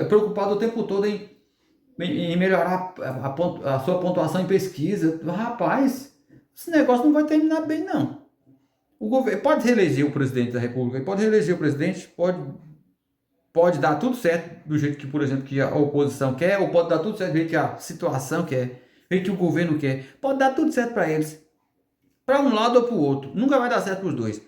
preocupado o tempo todo em melhorar a sua pontuação em pesquisa. Rapaz, esse negócio não vai terminar bem, não. O governo pode reeleger o presidente da República, pode reeleger o presidente, pode dar tudo certo do jeito que, por exemplo, que a oposição quer, ou pode dar tudo certo do jeito que a situação quer, do jeito que o governo quer. Pode dar tudo certo para eles. Para um lado ou para o outro. Nunca vai dar certo para os dois.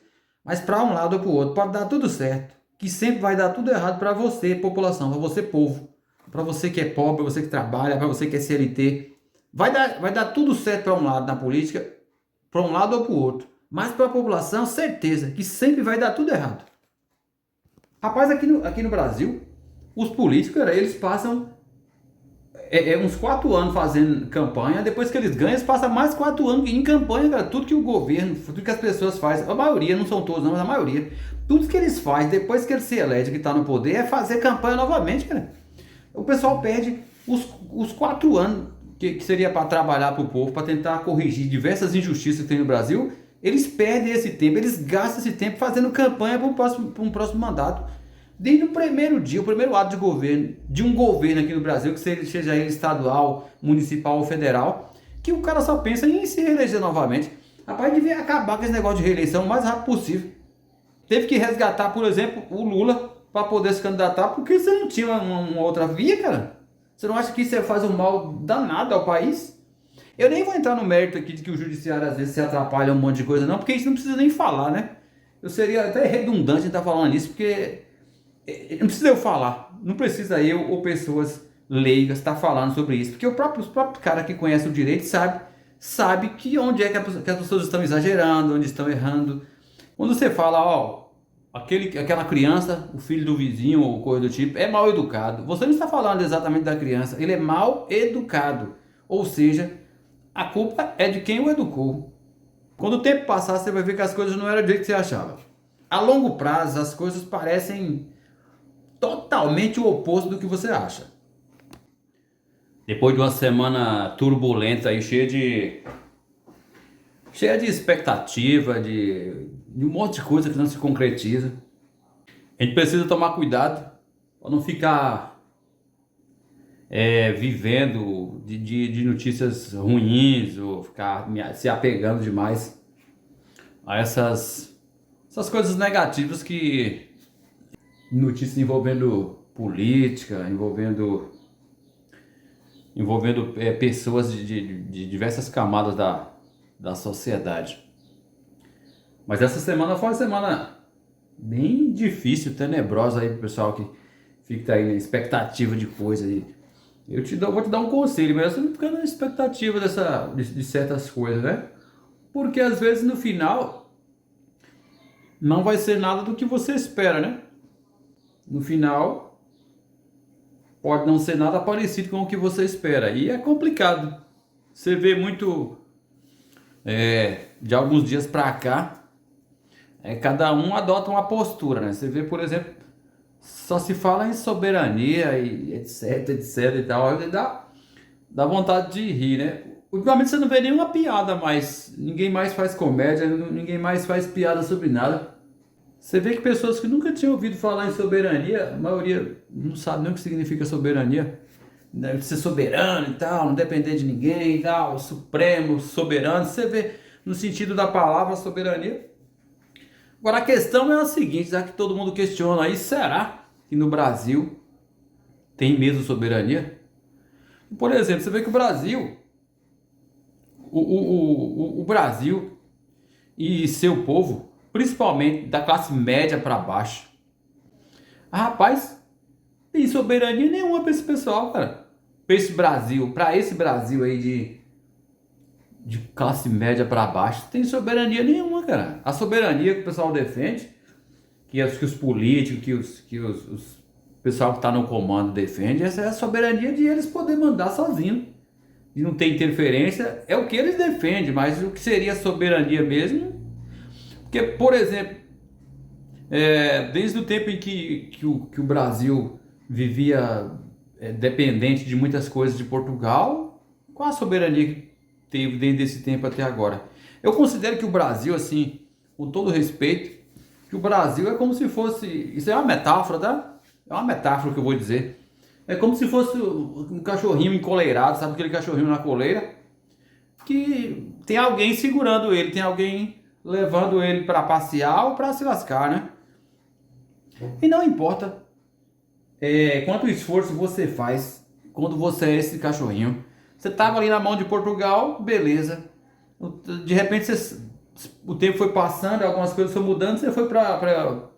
Mas para um lado ou para o outro pode dar tudo certo. Que sempre vai dar tudo errado para você, população, para você, povo. Para você que é pobre, para você que trabalha, para você que é CLT. Vai dar tudo certo para um lado na política, para um lado ou para o outro. Mas para a população, certeza que sempre vai dar tudo errado. Rapaz, aqui no Brasil, os políticos, cara, eles passam uns 4 anos fazendo campanha. Depois que eles ganham, eles passam mais 4 anos em campanha, cara. Tudo que o governo, tudo que as pessoas fazem, a maioria, não são todos não, mas a maioria, tudo que eles fazem depois que eles se elegem, que está no poder, é fazer campanha novamente, cara. O pessoal perde os 4 anos que seria para trabalhar para o povo, para tentar corrigir diversas injustiças que tem no Brasil. Eles perdem esse tempo, eles gastam esse tempo fazendo campanha para um próximo mandato. Desde o primeiro dia, o primeiro ato de governo, de um governo aqui no Brasil, que seja ele estadual, municipal ou federal, que o cara só pensa em se reeleger novamente. Rapaz, devia acabar com esse negócio de reeleição o mais rápido possível. Teve que resgatar, por exemplo, o Lula para poder se candidatar, porque você não tinha uma outra via, cara. Você não acha que isso faz um mal danado ao país? Eu nem vou entrar no mérito aqui de que o judiciário às vezes se atrapalha um monte de coisa, não, porque isso não precisa nem falar, né? Eu seria até redundante em estar falando isso, porque não precisa eu falar, não precisa eu ou pessoas leigas estar falando sobre isso, porque os próprios caras que conhecem o direito sabe que onde é que as pessoas estão exagerando, onde estão errando. Quando você fala, ó, aquela criança, o filho do vizinho ou coisa do tipo, é mal educado, você não está falando exatamente da criança, ele é mal educado, ou seja, a culpa é de quem o educou. Quando o tempo passar, você vai ver que as coisas não eram do jeito que você achava. A longo prazo, as coisas parecem totalmente o oposto do que você acha. Depois de uma semana turbulenta aí, cheia de expectativa, de um monte de coisa que não se concretiza, a gente precisa tomar cuidado para não ficar vivendo de notícias ruins ou ficar se apegando demais a essas coisas negativas, que notícias envolvendo política, envolvendo pessoas de diversas camadas da sociedade. Mas essa semana foi uma semana bem difícil, tenebrosa aí pro pessoal que fica aí na expectativa de coisa aí. Vou te dar um conselho, mas você não fica na expectativa de certas coisas, né? Porque às vezes no final não vai ser nada do que você espera, né? No final pode não ser nada parecido com o que você espera. E é complicado. Você vê muito de alguns dias pra cá, cada um adota uma postura, né? Você vê, por exemplo, só se fala em soberania e etc e tal. Aí dá vontade de rir, né? Ultimamente você não vê nenhuma piada mais. Ninguém mais faz comédia, ninguém mais faz piada sobre nada. Você vê que pessoas que nunca tinham ouvido falar em soberania, a maioria não sabe nem o que significa soberania. Deve ser soberano e tal, não depender de ninguém e tal, supremo, soberano. Você vê no sentido da palavra soberania. Agora a questão é a seguinte, já que todo mundo questiona aí, será que no Brasil tem mesmo soberania? Por exemplo, você vê que o Brasil, o Brasil e seu povo, principalmente da classe média para baixo, rapaz, tem soberania nenhuma para esse pessoal, cara. Para esse Brasil aí de classe média para baixo, tem soberania nenhuma, cara. A soberania que o pessoal defende, que os políticos, que os pessoal que está no comando defende, essa é a soberania de eles poder mandar sozinho, de não ter interferência, é o que eles defendem. Mas o que seria soberania mesmo? Porque, por exemplo, desde o tempo em que o Brasil vivia dependente de muitas coisas de Portugal, qual a soberania que teve desde esse tempo até agora? Eu considero que o Brasil, assim, com todo respeito, que o Brasil é como se fosse... Isso é uma metáfora, tá? É uma metáfora que eu vou dizer. É como se fosse um cachorrinho encoleirado, sabe aquele cachorrinho na coleira? Que tem alguém segurando ele, tem alguém levando ele para passear ou para se lascar, né? E não importa quanto esforço você faz quando você é esse cachorrinho. Você tava ali na mão de Portugal, beleza. De repente o tempo foi passando, algumas coisas foram mudando, você foi para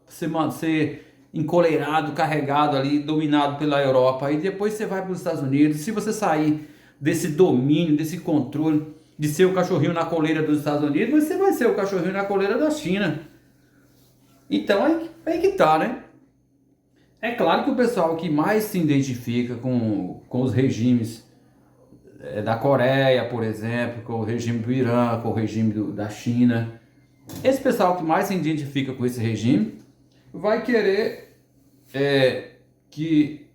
ser encoleirado, carregado ali, dominado pela Europa. E depois você vai para os Estados Unidos. Se você sair desse domínio, desse controle de ser o cachorrinho na coleira dos Estados Unidos, você vai ser o cachorrinho na coleira da China. Então aí que tá, né? É claro que o pessoal que mais se identifica com os regimes da Coreia, por exemplo, com o regime do Irã, com o regime da China, esse pessoal que mais se identifica com esse regime vai querer que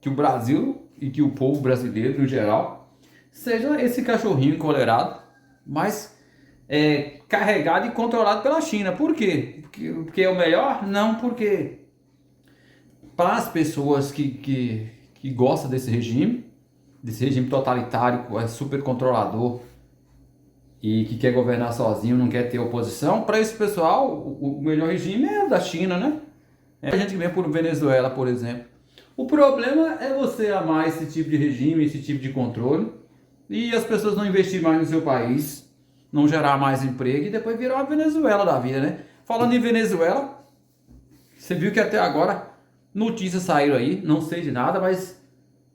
o Brasil e que o povo brasileiro, no geral, seja esse cachorrinho encolerado, mas carregado e controlado pela China. Por quê? Porque é o melhor? Não, porque para as pessoas que gostam desse regime totalitário, super controlador e que quer governar sozinho, não quer ter oposição, para esse pessoal o melhor regime é o da China, né? A gente que vem por Venezuela, por exemplo. O problema é você amar esse tipo de regime, esse tipo de controle, e as pessoas não investirem mais no seu país, não gerar mais emprego e depois virar uma Venezuela da vida, né? Falando em Venezuela, você viu que até agora notícias saíram aí, não sei de nada, mas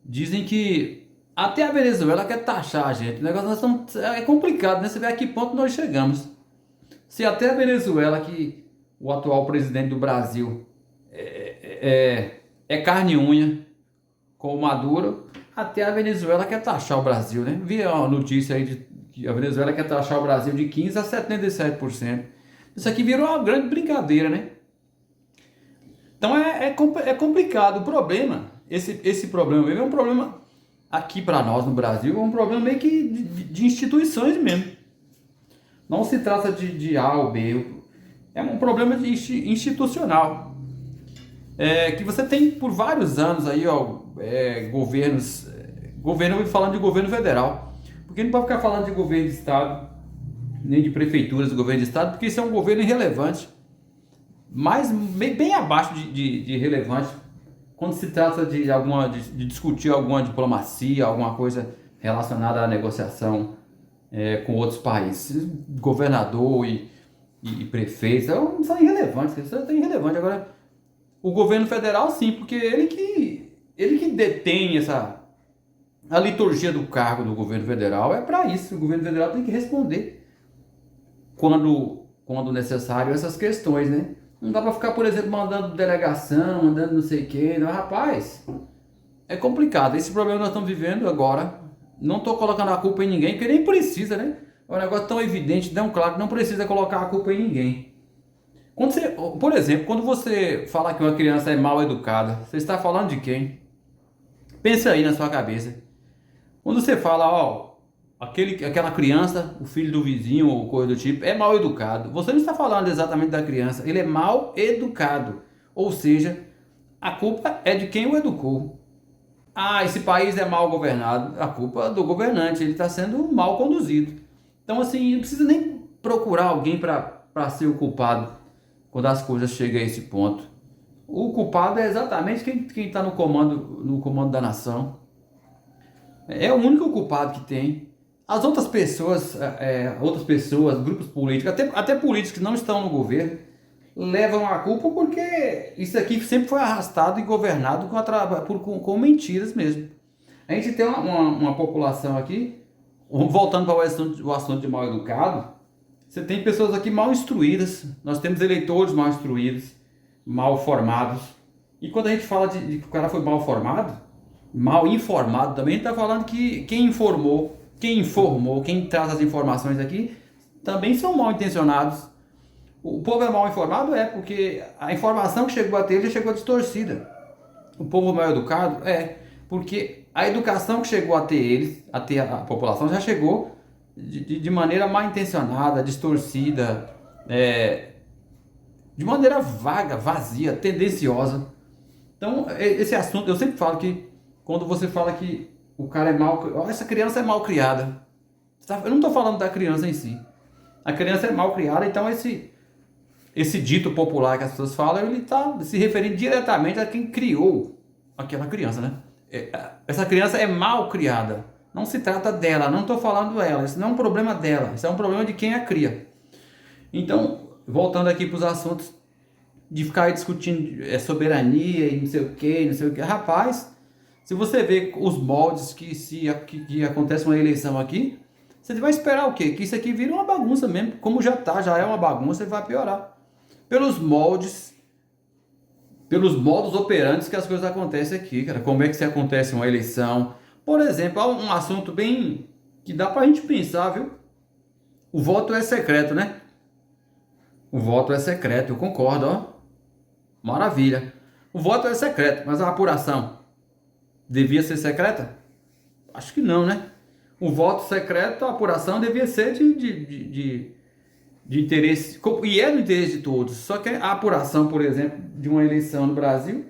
dizem que até a Venezuela quer taxar a gente. O negócio é complicado, né? Você vê a que ponto nós chegamos. Se até a Venezuela, que o atual presidente do Brasil é carne e unha com o Maduro, até a Venezuela quer taxar o Brasil, né? Vi a notícia aí de que a Venezuela quer taxar o Brasil de 15% a 77%. Isso aqui virou uma grande brincadeira, né? Então é complicado. O problema, esse problema mesmo é um problema aqui para nós no Brasil, é um problema meio que de instituições mesmo. Não se trata de A ou B, é um problema institucional. Que você tem por vários anos aí, ó, governo falando de governo federal. Porque não pode ficar falando de governo de estado, nem de prefeituras do governo de estado, porque isso é um governo irrelevante. Mas bem abaixo de relevante quando se trata de discutir alguma diplomacia, alguma coisa relacionada à negociação com outros países. Governador e prefeitos são irrelevantes, isso é irrelevante. Agora, o governo federal sim, porque ele que detém a liturgia do cargo do governo federal. É para isso, o governo federal tem que responder quando necessário essas questões, né? Não dá para ficar, por exemplo, mandando delegação, mandando não sei o que. Rapaz, é complicado. Esse problema nós estamos vivendo agora. Não estou colocando a culpa em ninguém, porque nem precisa, né? É um negócio tão evidente, tão claro, que não precisa colocar a culpa em ninguém. Por exemplo, quando você fala que uma criança é mal educada, você está falando de quem? Pensa aí na sua cabeça. Quando você fala, ó, aquela criança, o filho do vizinho ou coisa do tipo, é mal educado. Você não está falando exatamente da criança, ele é mal educado. Ou seja, a culpa é de quem o educou. Ah, esse país é mal governado. A culpa é do governante, ele está sendo mal conduzido. Então, assim, não precisa nem procurar alguém para ser o culpado quando as coisas chegam a esse ponto. O culpado é exatamente quem está no comando da nação. É o único culpado que tem. As outras pessoas, grupos políticos, até políticos que não estão no governo, levam a culpa porque isso aqui sempre foi arrastado e governado com mentiras mesmo. A gente tem uma população aqui, voltando para o assunto de mal educado, você tem pessoas aqui mal instruídas, nós temos eleitores mal instruídos, mal formados. E quando a gente fala de que o cara foi mal formado, mal informado também, está falando que quem informou, quem traz as informações aqui, também são mal intencionados. O povo é mal informado porque a informação que chegou até ele já chegou distorcida. O povo mal educado porque a educação que chegou até eles, até a população, já chegou de maneira mal intencionada, distorcida, de maneira vaga, vazia, tendenciosa. Então, esse assunto, eu sempre falo que quando você fala que o cara é mal, essa criança é mal criada. Eu não estou falando da criança em si. A criança é mal criada, então esse dito popular que as pessoas falam, ele está se referindo diretamente a quem criou aquela criança, né? Essa criança é mal criada. Não se trata dela, não estou falando dela. Isso não é um problema dela, isso é um problema de quem a cria. Então, voltando aqui para os assuntos de ficar aí discutindo soberania e não sei o que, não sei o que. Rapaz, se você vê os moldes que acontece uma eleição aqui, você vai esperar o quê? Que isso aqui vira uma bagunça mesmo. Como já é uma bagunça e vai piorar. Pelos moldes, pelos modos operantes que as coisas acontecem aqui, cara. Como é que se acontece uma eleição? Por exemplo, há um assunto bem que dá pra gente pensar, viu? O voto é secreto, né? O voto é secreto, eu concordo, ó. Maravilha. O voto é secreto, mas a apuração devia ser secreta? Acho que não, né? O voto secreto, a apuração devia ser de interesse, e é do interesse de todos. Só que a apuração, por exemplo, de uma eleição no Brasil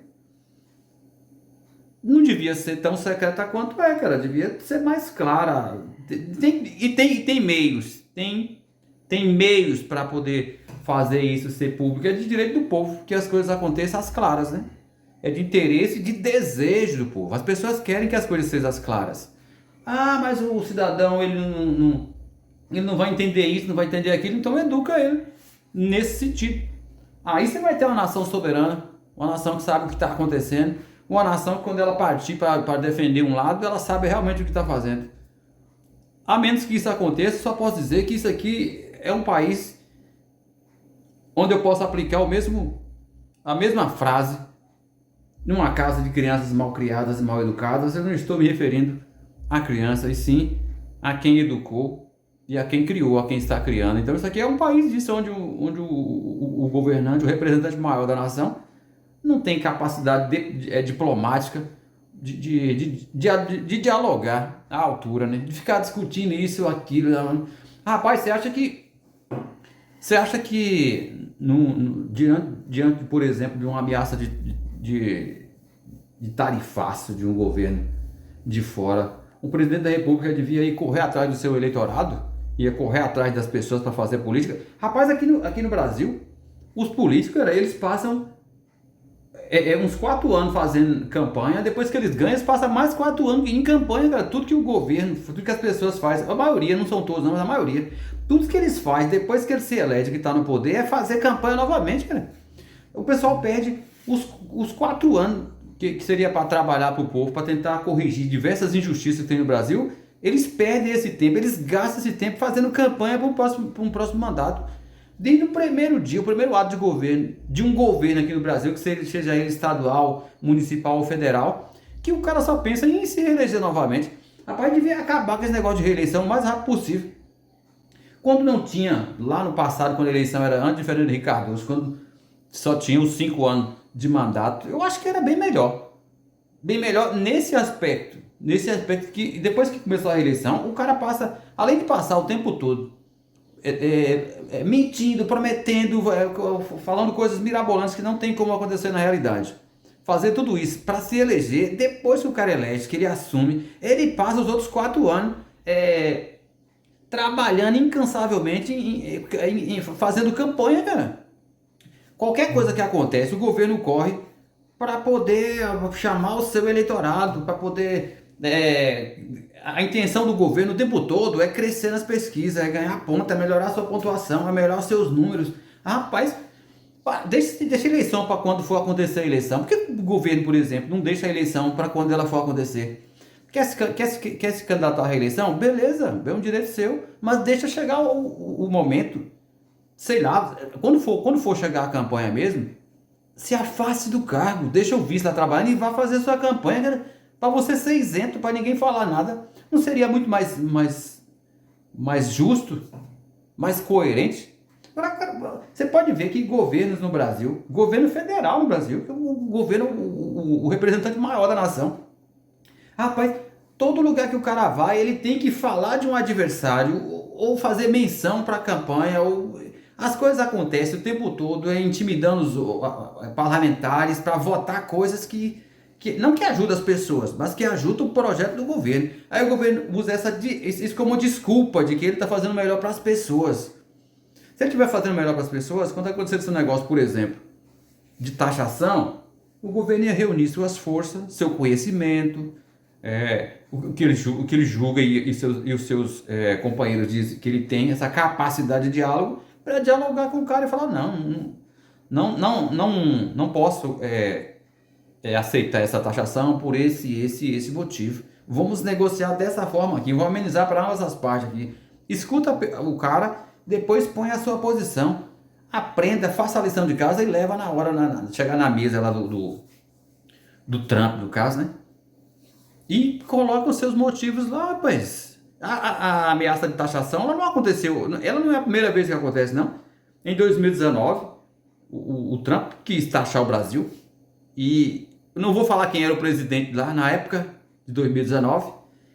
não devia ser tão secreta quanto é, cara. Devia ser mais clara. Tem meios, tem meios para poder fazer isso ser público. É de direito do povo que as coisas aconteçam às claras, né? É de interesse e de desejo do povo. As pessoas querem que as coisas sejam às claras. Ah, mas o cidadão, ele não vai entender isso, não vai entender aquilo, então educa ele nesse sentido. Aí você vai ter uma nação soberana, uma nação que sabe o que está acontecendo, uma nação que quando ela partir para defender um lado, ela sabe realmente o que está fazendo. A menos que isso aconteça, só posso dizer que isso aqui é um país onde eu posso aplicar a mesma frase numa casa de crianças mal criadas e mal educadas. Eu não estou me referindo à criança, e sim a quem educou e a quem criou, a quem está criando. Então isso aqui é um país disso, onde o governante, o representante maior da nação, não tem capacidade diplomática de dialogar à altura, né? De ficar discutindo isso ou aquilo. Rapaz, você acha que diante, por exemplo, de uma ameaça de tarifaço de um governo de fora, o presidente da República devia ir correr atrás do seu eleitorado, ia correr atrás das pessoas para fazer política? Rapaz, aqui no Brasil, os políticos, cara, eles passam uns 4 anos fazendo campanha. Depois que eles ganham, eles passam mais 4 anos em campanha, cara. Tudo que o governo, tudo que as pessoas fazem, a maioria, não são todos não, mas a maioria, tudo que eles fazem depois que eles se elegem, que está no poder, é fazer campanha novamente, cara. O pessoal perde os 4 anos que seria para trabalhar para o povo, para tentar corrigir diversas injustiças que tem no Brasil. Eles perdem esse tempo, eles gastam esse tempo fazendo campanha para um próximo mandato. Desde o primeiro dia, o primeiro ato de um governo aqui no Brasil, que seja ele estadual, municipal ou federal, que o cara só pensa em se reeleger novamente. Rapaz, devia acabar com esse negócio de reeleição o mais rápido possível. Quando não tinha, lá no passado, quando a eleição era antes de Fernando Henrique Cardoso, quando só tinha os 5 anos de mandato, eu acho que era bem melhor. Bem melhor nesse aspecto. Nesse aspecto que depois que começou a eleição, o cara passa, além de passar o tempo todo mentindo, prometendo, falando coisas mirabolantes que não tem como acontecer na realidade. Fazer tudo isso para se eleger, depois que o cara elege, que ele assume, ele passa os outros 4 anos trabalhando incansavelmente, fazendo campanha, cara. Qualquer coisa que acontece, o governo corre para poder chamar o seu eleitorado, para poder... a intenção do governo o tempo todo é crescer nas pesquisas, é ganhar ponta, é melhorar sua pontuação, é melhorar seus números. Rapaz, deixa a eleição para quando for acontecer a eleição. Por que o governo, por exemplo, não deixa a eleição para quando ela for acontecer? Quer se candidatar à reeleição? Beleza, é um direito seu, mas deixa chegar o momento, sei lá, quando for chegar a campanha mesmo, se afaste do cargo, deixa o vice lá trabalhando e vá fazer sua campanha, cara, para você ser isento, para ninguém falar nada. Não seria muito mais justo, mais coerente? Você pode ver que governos no Brasil, governo federal no Brasil, que é o representante maior da nação, rapaz, todo lugar que o cara vai, ele tem que falar de um adversário ou fazer menção para a campanha. As coisas acontecem o tempo todo, intimidando os parlamentares para votar coisas que não que ajuda as pessoas, mas que ajuda o projeto do governo. Aí o governo usa isso como desculpa de que ele está fazendo melhor para as pessoas. Se ele estiver fazendo melhor para as pessoas, quando acontecer esse negócio, por exemplo, de taxação, o governo ia reunir suas forças, seu conhecimento, o que ele julga e os seus companheiros dizem que ele tem essa capacidade de diálogo para dialogar com o cara e falar não posso aceitar essa taxação por esse motivo. Vamos negociar dessa forma aqui, vamos amenizar para ambas as partes aqui. Escuta o cara, depois põe a sua posição, aprenda, faça a lição de casa e leva na hora, chegar na mesa lá do Trump, no caso, né? E coloca os seus motivos lá, rapaz. A ameaça de taxação, ela não aconteceu, ela não é a primeira vez que acontece, não. Em 2019, o Trump quis taxar o Brasil, e eu não vou falar quem era o presidente lá na época de 2019,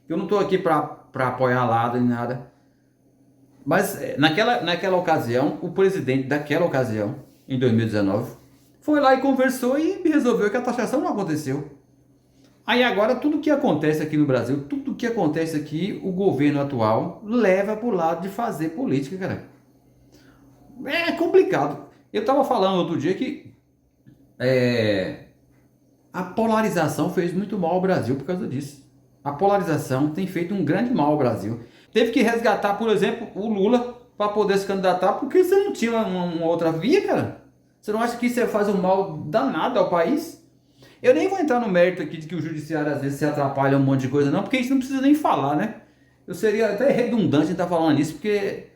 eu não estou aqui para apoiar lado nem nada, mas naquela ocasião, o presidente daquela ocasião, em 2019, foi lá e conversou e resolveu que a taxação não aconteceu. Aí agora tudo que acontece aqui no Brasil, tudo que acontece aqui, o governo atual leva para o lado de fazer política, cara. É complicado. Eu estava falando outro dia que a polarização fez muito mal ao Brasil por causa disso. A polarização tem feito um grande mal ao Brasil. Teve que resgatar, por exemplo, o Lula para poder se candidatar, porque você não tinha uma outra via, cara. Você não acha que isso faz um mal danado ao país? Eu nem vou entrar no mérito aqui de que o judiciário às vezes se atrapalha um monte de coisa, não, porque isso não precisa nem falar, né? Eu seria até redundante em estar falando isso, porque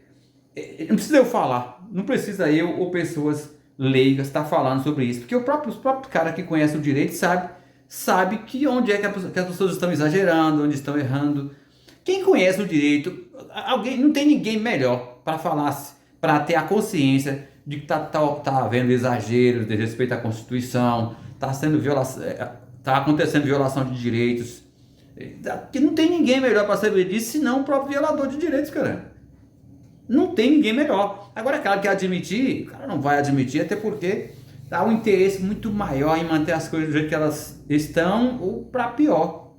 não precisa eu falar, não precisa eu ou pessoas leigas estar falando sobre isso, porque os próprios caras que conhecem o direito sabe que onde é que as pessoas estão exagerando, onde estão errando. Quem conhece o direito, não tem ninguém melhor para falar, para ter a consciência de que tá havendo exageros de respeito à Constituição, tá acontecendo violação de direitos, que não tem ninguém melhor para saber disso senão o próprio violador de direitos, cara. Não tem ninguém melhor. Agora, claro que admitir, o cara não vai admitir, até porque há um interesse muito maior em manter as coisas do jeito que elas estão, ou para pior.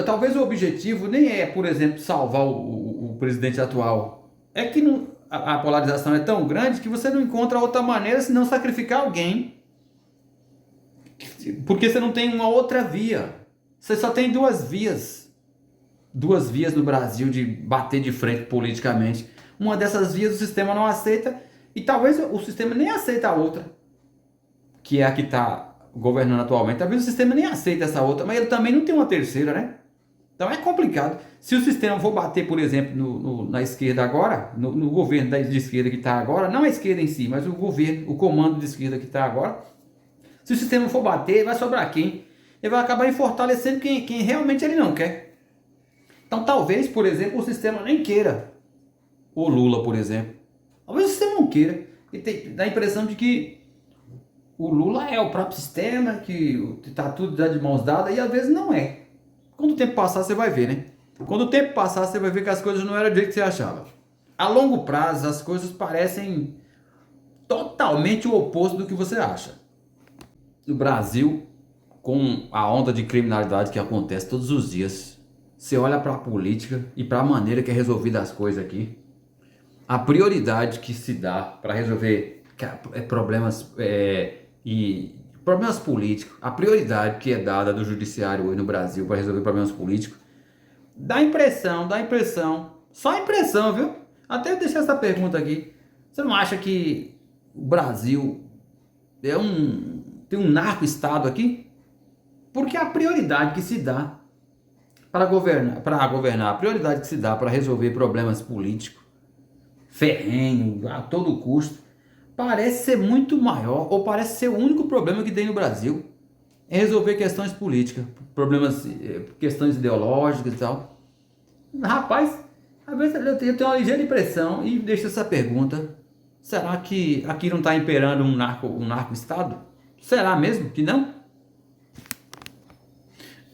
Talvez o objetivo nem é, por exemplo, salvar o presidente atual. É que a polarização é tão grande que você não encontra outra maneira senão sacrificar alguém. Porque você não tem uma outra via. Você só tem duas vias. Duas vias no Brasil de bater de frente politicamente. Uma dessas vias o sistema não aceita, e talvez o sistema nem aceita a outra, que é a que está governando atualmente. Talvez o sistema nem aceite essa outra, mas ele também não tem uma terceira, né? Então é complicado. Se o sistema for bater, por exemplo, na esquerda agora, no governo de esquerda que está agora, não a esquerda em si, mas o governo, o comando de esquerda que está agora, se o sistema for bater, vai sobrar quem? Ele vai acabar fortalecendo quem realmente ele não quer. Então talvez, por exemplo, o sistema nem queira o Lula, por exemplo. Talvez o sistema não queira. E dá a impressão de que o Lula é o próprio sistema, que está tudo de mãos dadas, e às vezes não é. Quando o tempo passar, você vai ver, né? Quando o tempo passar, você vai ver que as coisas não eram do jeito que você achava. A longo prazo, as coisas parecem totalmente o oposto do que você acha. No Brasil, com a onda de criminalidade que acontece todos os dias, você olha para a política e para a maneira que é resolvida as coisas aqui, a prioridade que se dá para resolver problemas problemas políticos, a prioridade que é dada do judiciário hoje no Brasil para resolver problemas políticos, dá impressão, só impressão, viu? Até eu deixar essa pergunta aqui. Você não acha que o Brasil tem um narco-estado aqui? Porque a prioridade que se dá para governar, a prioridade que se dá para resolver problemas políticos, ferrenho, a todo custo, parece ser muito maior, ou parece ser o único problema que tem no Brasil, é resolver questões políticas, questões ideológicas e tal. Rapaz, às vezes eu tenho uma ligeira impressão, e deixo essa pergunta: será que aqui não está imperando um narco-estado? Será mesmo que não?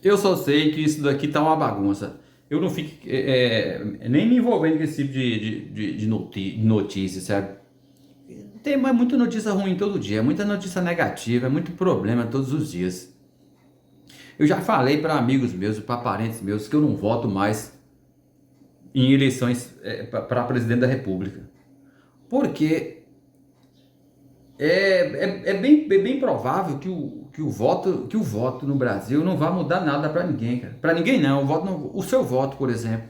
Eu só sei que isso daqui tá uma bagunça. Eu não fico nem me envolvendo com esse tipo de notícia, sabe? Tem muita notícia ruim todo dia, muita notícia negativa, muito problema todos os dias. Eu já falei para amigos meus, para parentes meus, que eu não voto mais em eleições para presidente da República. Porque é bem provável que o voto no Brasil não vai mudar nada para ninguém, cara. Para ninguém não. O seu voto, por exemplo,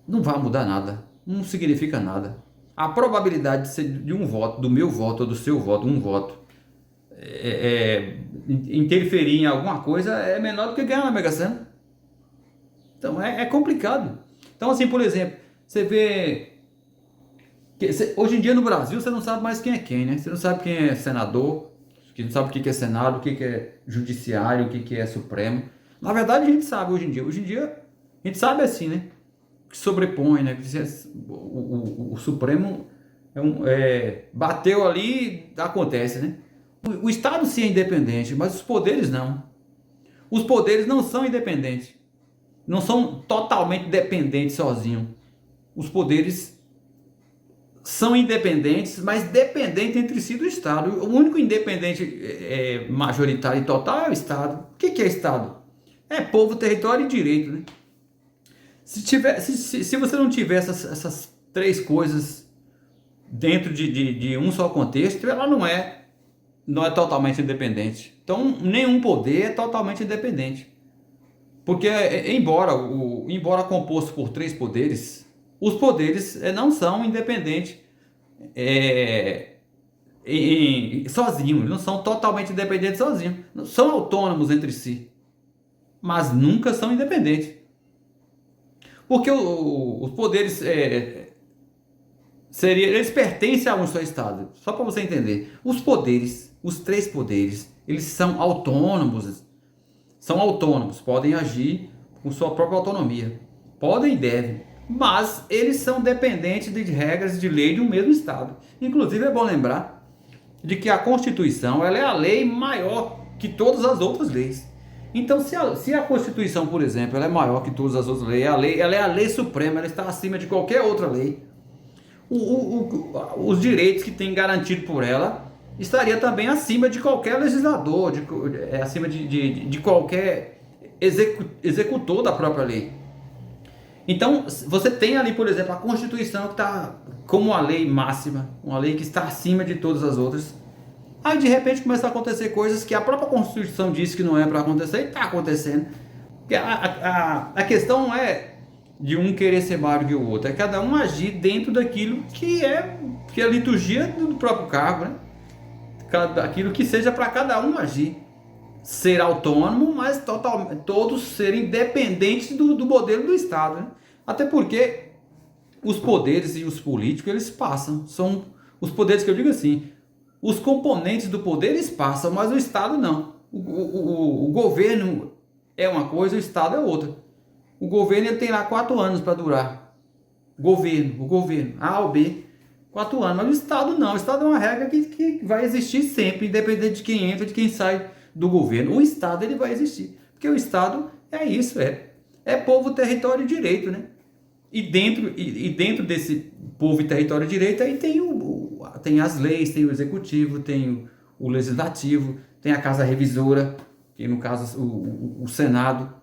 não vai mudar nada. Não significa nada. A probabilidade de ser de um voto, do meu voto ou do seu voto, um voto, interferir em alguma coisa é menor do que ganhar na Mega Sena. Então é complicado. Então, assim, por exemplo, você vê. Hoje em dia no Brasil você não sabe mais quem é quem, né? Você não sabe quem é senador, você não sabe o que é Senado, o que é Judiciário, o que é Supremo. Na verdade a gente sabe hoje em dia. Hoje em dia a gente sabe assim, né? Que sobrepõe, né? O Supremo bateu ali, acontece, né? O Estado sim é independente, mas os poderes não. Os poderes não são independentes. Não são totalmente dependentes sozinhos. Os poderes são independentes, mas dependentes entre si do Estado. O único independente majoritário e total é o Estado. O que é Estado? É povo, território e direito, né? Se você não tiver essas três coisas dentro de um só contexto, ela não é totalmente independente. Então, nenhum poder é totalmente independente. Porque, embora composto por três poderes, os poderes não são independentes sozinhos, não são totalmente independentes sozinhos. São autônomos entre si, mas nunca são independentes. Porque os poderes eles pertencem a um só Estado. Só para você entender, os três poderes, eles são autônomos. São autônomos, podem agir com sua própria autonomia. Podem e devem. Mas eles são dependentes de regras de lei de um mesmo Estado. Inclusive é bom lembrar de que a Constituição ela é a lei maior que todas as outras leis. Então, se a Constituição, por exemplo, ela é maior que todas as outras leis, ela é a lei suprema, ela está acima de qualquer outra lei. Os direitos que tem garantido por ela estaria também acima de qualquer legislador, acima de qualquer executor da própria lei. Então, você tem ali, por exemplo, a Constituição que está como uma lei máxima, uma lei que está acima de todas as outras. Aí, de repente, começa a acontecer coisas que a própria Constituição disse que não é para acontecer e está acontecendo. A questão não é de um querer ser maior que o outro, é cada um agir dentro daquilo que é a liturgia do próprio cargo, né? Aquilo que seja para cada um agir. Ser autônomo, mas todos serem dependentes do modelo do Estado, né? Até porque os poderes e os políticos, eles passam. São os poderes que eu digo assim, os componentes do poder eles passam, mas o Estado não. O governo é uma coisa, o Estado é outra. O governo ele tem lá 4 anos para durar. O governo, A ou B, 4 anos. Mas o Estado não. O Estado é uma regra que vai existir sempre, independente de quem entra, de quem sai do governo. O Estado ele vai existir. Porque o Estado é isso, é povo, território e direito, né? E dentro desse povo e território e direito aí tem as leis, tem o executivo, tem o legislativo, tem a casa revisora, que no caso o Senado,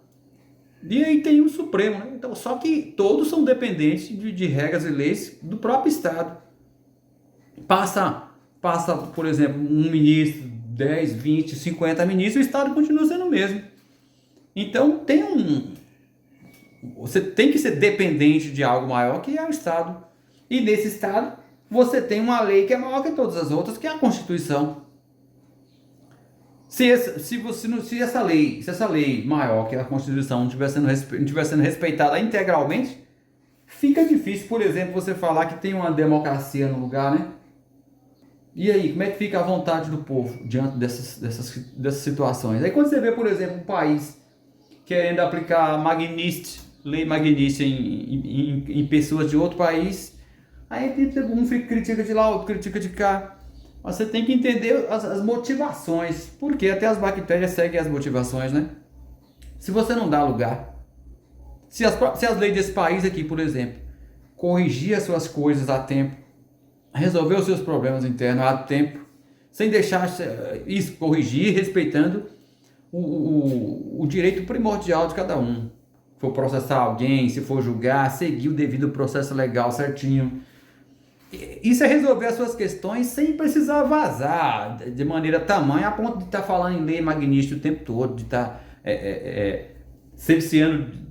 e aí tem o Supremo, né? Então, só que todos são dependentes de regras e leis do próprio Estado. Passa, por exemplo, um ministro, 10, 20, 50 ministros, o Estado continua sendo o mesmo. Então você tem que ser dependente de algo maior que é o Estado. E nesse Estado você tem uma lei que é maior que todas as outras, que é a Constituição. Se essa lei maior que a Constituição não estiver sendo respeitada integralmente, fica difícil, por exemplo, você falar que tem uma democracia no lugar, né? E aí, como é que fica a vontade do povo diante dessas situações? Aí quando você vê, por exemplo, um país querendo aplicar lei Magnitsky em pessoas de outro país, aí um critica de lá, outro critica de cá. Você tem que entender as motivações, porque até as bactérias seguem as motivações, né? Se você não dá lugar, se as leis desse país aqui, por exemplo, corrigir as suas coisas a tempo, resolver os seus problemas internos a tempo, sem deixar isso corrigir, respeitando o direito primordial de cada um. Se for processar alguém, se for julgar, seguir o devido processo legal certinho. Isso é resolver as suas questões sem precisar vazar de maneira tamanha a ponto de estar falando em lei magnífica o tempo todo, de estar cerceando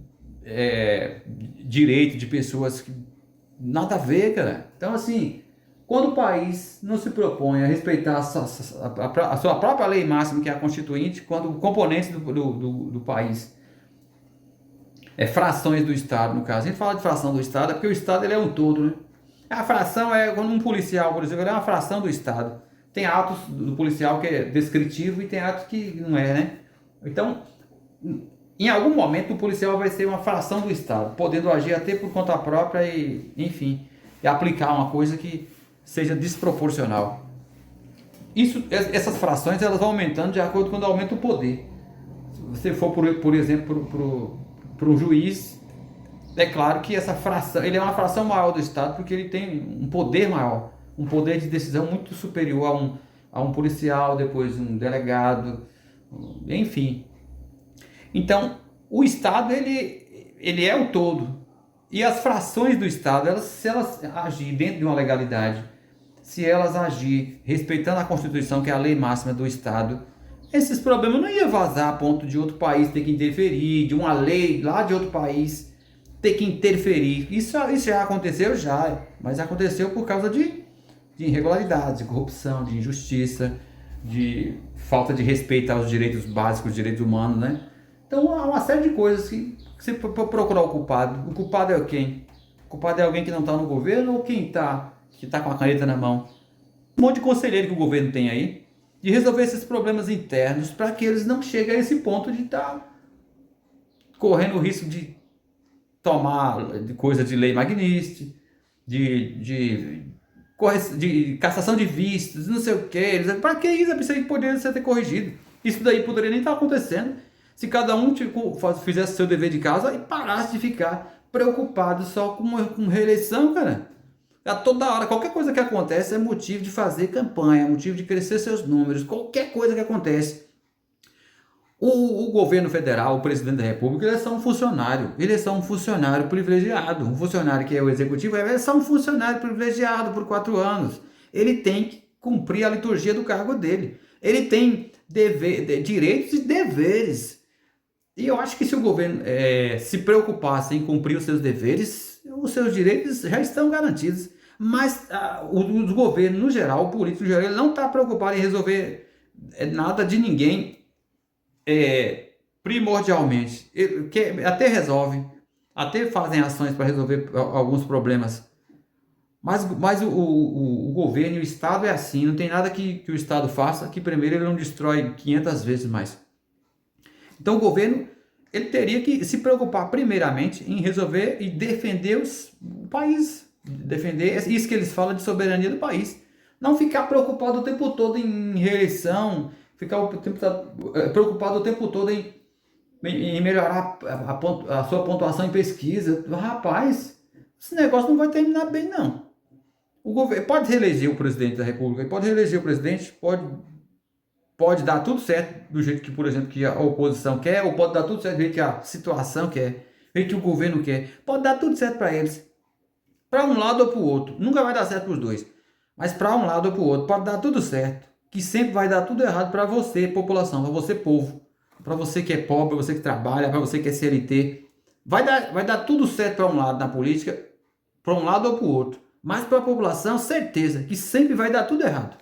direito de pessoas que nada a ver, cara. Então, assim, quando o país não se propõe a respeitar a sua própria lei máxima, que é a Constituinte, quando componentes do país, frações do Estado, no caso, a gente fala de fração do Estado, é porque o Estado ele é um todo, né? A fração é quando um policial, por exemplo, ele é uma fração do Estado. Tem atos do policial que é descritivo e tem atos que não é, né? Então, em algum momento o policial vai ser uma fração do Estado, podendo agir até por conta própria e, enfim, e aplicar uma coisa que seja desproporcional. Essas frações elas vão aumentando de acordo com quando aumenta o poder. Se você for, por exemplo, para um juiz, é claro que essa fração, ele é uma fração maior do Estado porque ele tem um poder maior, um poder de decisão muito superior a um policial, depois um delegado, enfim. Então, o Estado, ele é o todo. E as frações do Estado, se elas agirem dentro de uma legalidade, se elas agirem respeitando a Constituição, que é a lei máxima do Estado, esses problemas não iam vazar a ponto de outro país ter que interferir, de uma lei lá de outro país ter que interferir. Isso já aconteceu, mas aconteceu por causa de irregularidades, de corrupção, de injustiça, de falta de respeito aos direitos básicos, direitos humanos, né? Então há uma série de coisas que você procurar o culpado é quem? O culpado é alguém que não está no governo ou quem que está com a caneta na mão? Um monte de conselheiro que o governo tem aí, de resolver esses problemas internos para que eles não cheguem a esse ponto de estar correndo o risco de tomar coisa de lei magnífica, de cassação de vistos, não sei o que. Para que isso? Isso aí poderia ser corrigido. Isso daí poderia nem estar acontecendo se cada um fizesse seu dever de casa e parasse de ficar preocupado só com reeleição, cara. A toda hora, qualquer coisa que acontece é motivo de fazer campanha, é motivo de crescer seus números, qualquer coisa que acontece. O governo federal, o presidente da república, ele é só um funcionário. Ele é só um funcionário privilegiado. Um funcionário que é o executivo é só um funcionário privilegiado por 4 anos. Ele tem que cumprir a liturgia do cargo dele. Ele tem direitos e deveres. E eu acho que se o governo se preocupasse em cumprir os seus deveres, os seus direitos já estão garantidos. Mas o governo, no geral, o político no geral, ele não está preocupado em resolver nada de ninguém primordialmente. Até resolvem, até fazem ações para resolver alguns problemas. Mas o governo e o Estado é assim, não tem nada que o Estado faça que primeiro ele não destrói 500 vezes mais. Então o governo ele teria que se preocupar primeiramente em resolver e defender o país, defender isso que eles falam de soberania do país. Não ficar preocupado o tempo todo em reeleição, ficar preocupado o tempo todo em melhorar a sua pontuação em pesquisa. Rapaz, esse negócio não vai terminar bem, não. O governo pode reeleger o presidente da República, pode reeleger o presidente, pode dar tudo certo do jeito que, por exemplo, que a oposição quer, ou pode dar tudo certo do jeito que a situação quer, do jeito que o governo quer. Pode dar tudo certo para eles. Para um lado ou para o outro. Nunca vai dar certo para os dois. Mas para um lado ou para o outro, pode dar tudo certo. Que sempre vai dar tudo errado para você, população, para você, povo. Para você que é pobre, para você que trabalha, para você que é CLT. Vai dar tudo certo para um lado na política, para um lado ou para o outro. Mas para a população, certeza que sempre vai dar tudo errado.